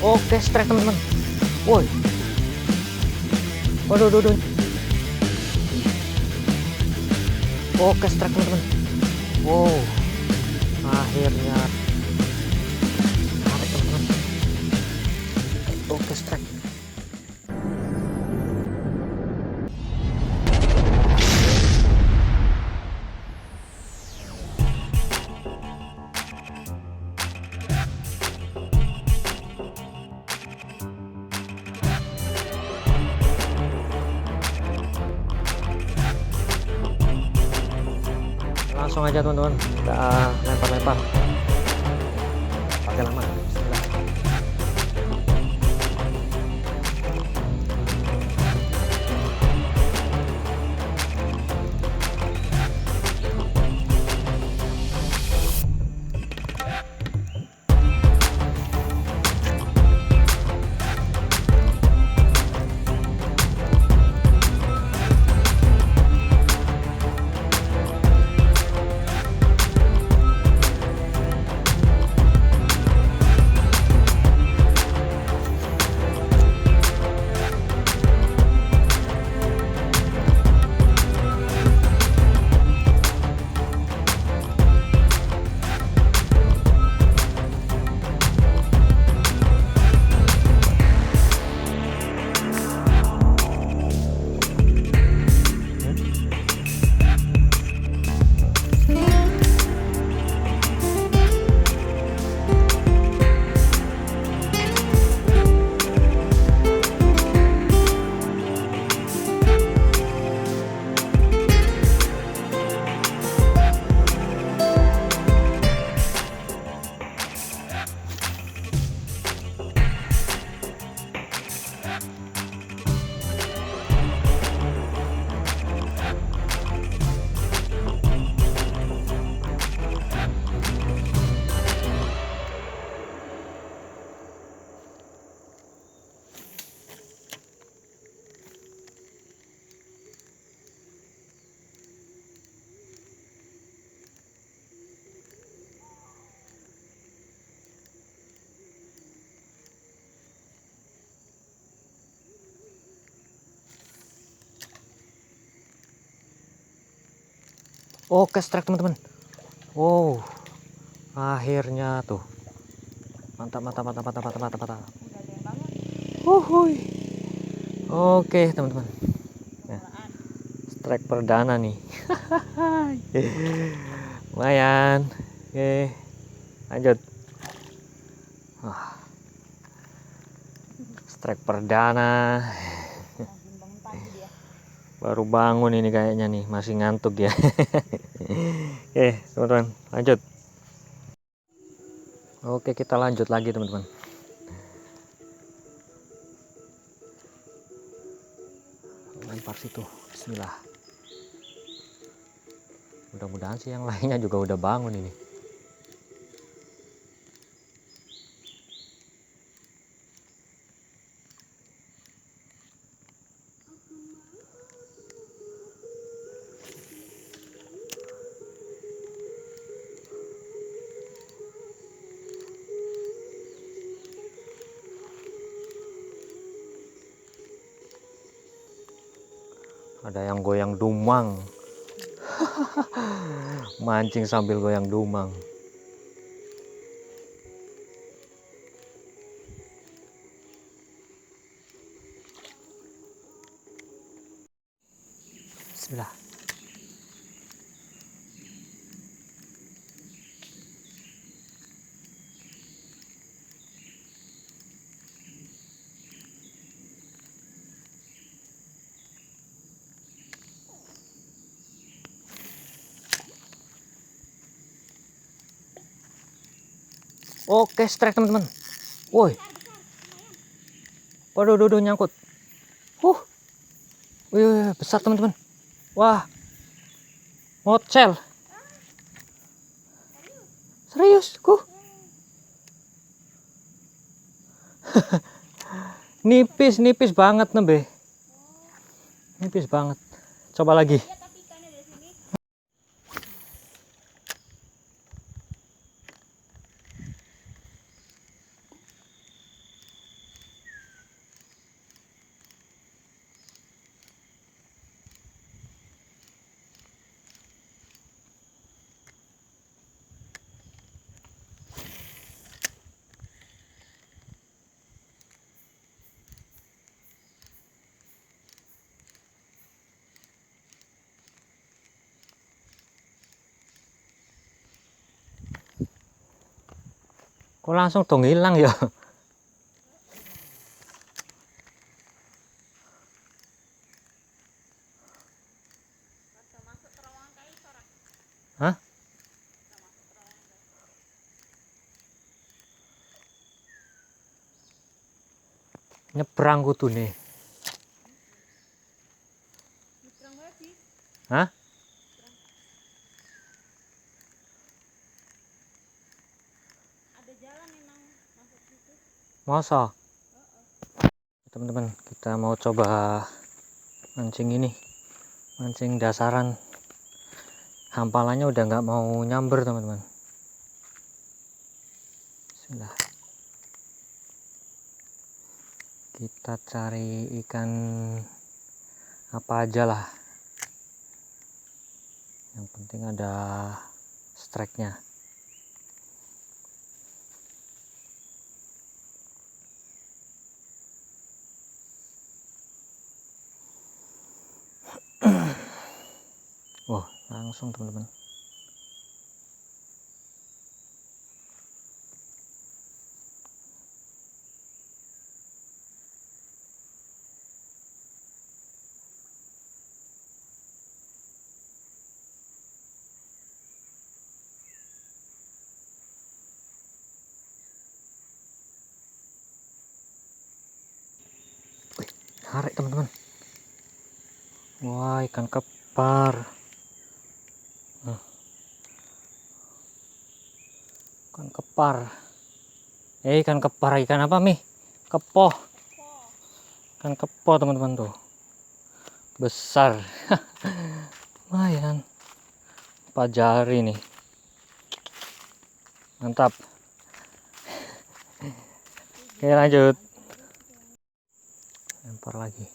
Oke, strike teman-teman. Woi. Waduh, waduh. Oke, strike teman-teman. Wow. Akhirnya. Tarik teman-teman. Oke, strike. Langsung aja teman-teman, kita lempar-lempar pakai lama. Bismillah. Oke, strike teman-teman. Wow, akhirnya tuh. Mantap, mantap, mantap, mantap, mantap, mantap, mantap. Wuhui. Oke teman-teman, nah, strike perdana nih. Lumayan. Oke, lanjut. Strike perdana. Baru bangun ini kayaknya nih, masih ngantuk ya. Oke teman-teman, lanjut. Oke, kita lanjut lagi teman-teman. Lempar situ, bismillah. Mudah-mudahan sih yang lainnya juga udah bangun ini. Ada yang goyang dumang. Mancing sambil goyang dumang. Bismillah. Oke, strike teman-teman. Woi. Waduh, waduh, nyangkut. Wih, besar teman-teman. Wah. Mocel. Serius, nipis banget nembe. Nipis banget. Coba lagi. Kok langsung dong hilang ya? Hah? Nyebrang kudune. Hah? Ada jalan memang masuk situ. Masa? Teman-teman, kita mau coba mancing ini. Mancing dasaran. Hampalannya udah nggak mau nyamber, teman-teman. Bismillah. Kita cari ikan apa aja lah. Yang penting ada strike-nya. Wah, langsung teman-teman. Wih, tarik teman-teman. Wah, ikan kepar. Ikan kepar. Ikan kepar, ikan apa, Mi? Kepoh. Ikan kepoh, teman-teman tuh. Besar. Lumayan. 4 jari nih. Mantap. Oke, lanjut. Lempar lagi.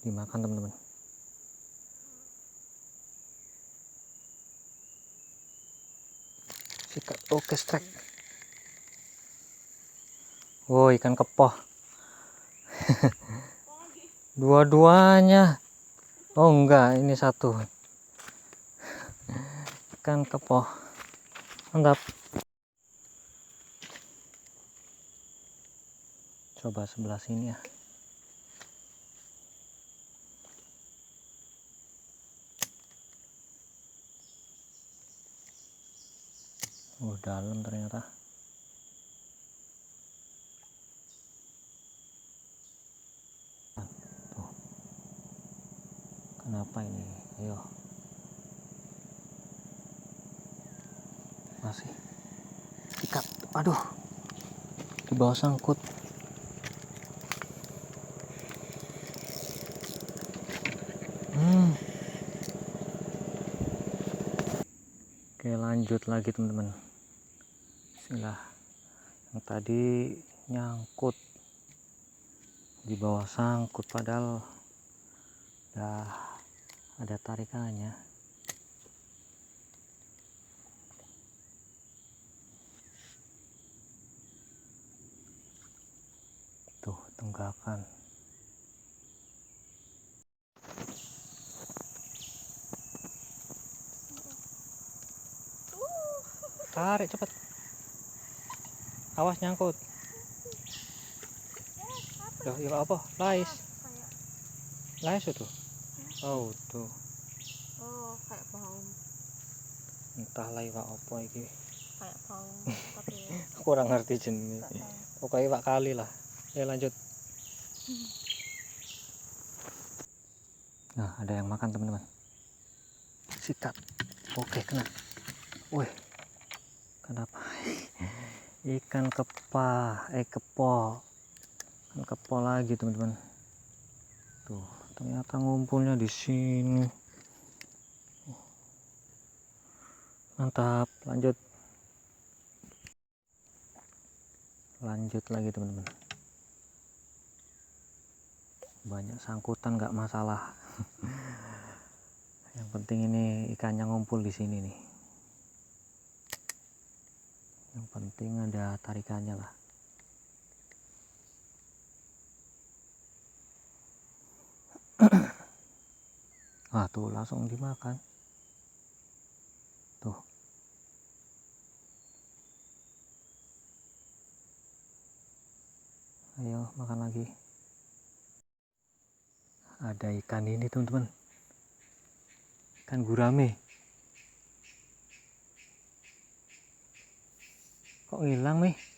Dimakan, teman-teman. Sikat. Oke, strike. Oh, ikan kepoh. Dua-duanya. Oh enggak, ini satu. Ikan kepoh. Mantap. Coba sebelah sini ya. Oh, dalam ternyata. Tuh. Kenapa ini? Ayo. Masih. Ikat. Aduh. Di bawah sangkut. Oke, lanjut lagi, teman-teman. Bismillah. Yang tadi nyangkut di bawah sangkut, padahal udah ada tarikannya. Tuh, tenggakan. Tarik cepat. Awas nyangkut. Loh, ya apa? Lais. Lais itu. Oh, tuh. Oh, kayak bau. Entahlah iwak apa iki. Kayak bau. Tapi Kurang ngerti jenis. Pokoknya iwak kali lah. Ya, lanjut. Nah, ada yang makan, teman-teman. Sikat. Oke, kena. Wih. Kenapa? Ikan kepah, kepo. Ikan kepo lagi, teman-teman. Tuh, ternyata ngumpulnya di sini. Mantap, lanjut. Lanjut lagi, teman-teman. Banyak sangkutan nggak masalah. Yang penting ini ikannya ngumpul di sini nih. Yang penting ada tarikannya lah. Wah tuh langsung dimakan. Tuh. Ayo makan lagi. Ada ikan ini teman-teman. Ikan gurame. Kok hilang nih?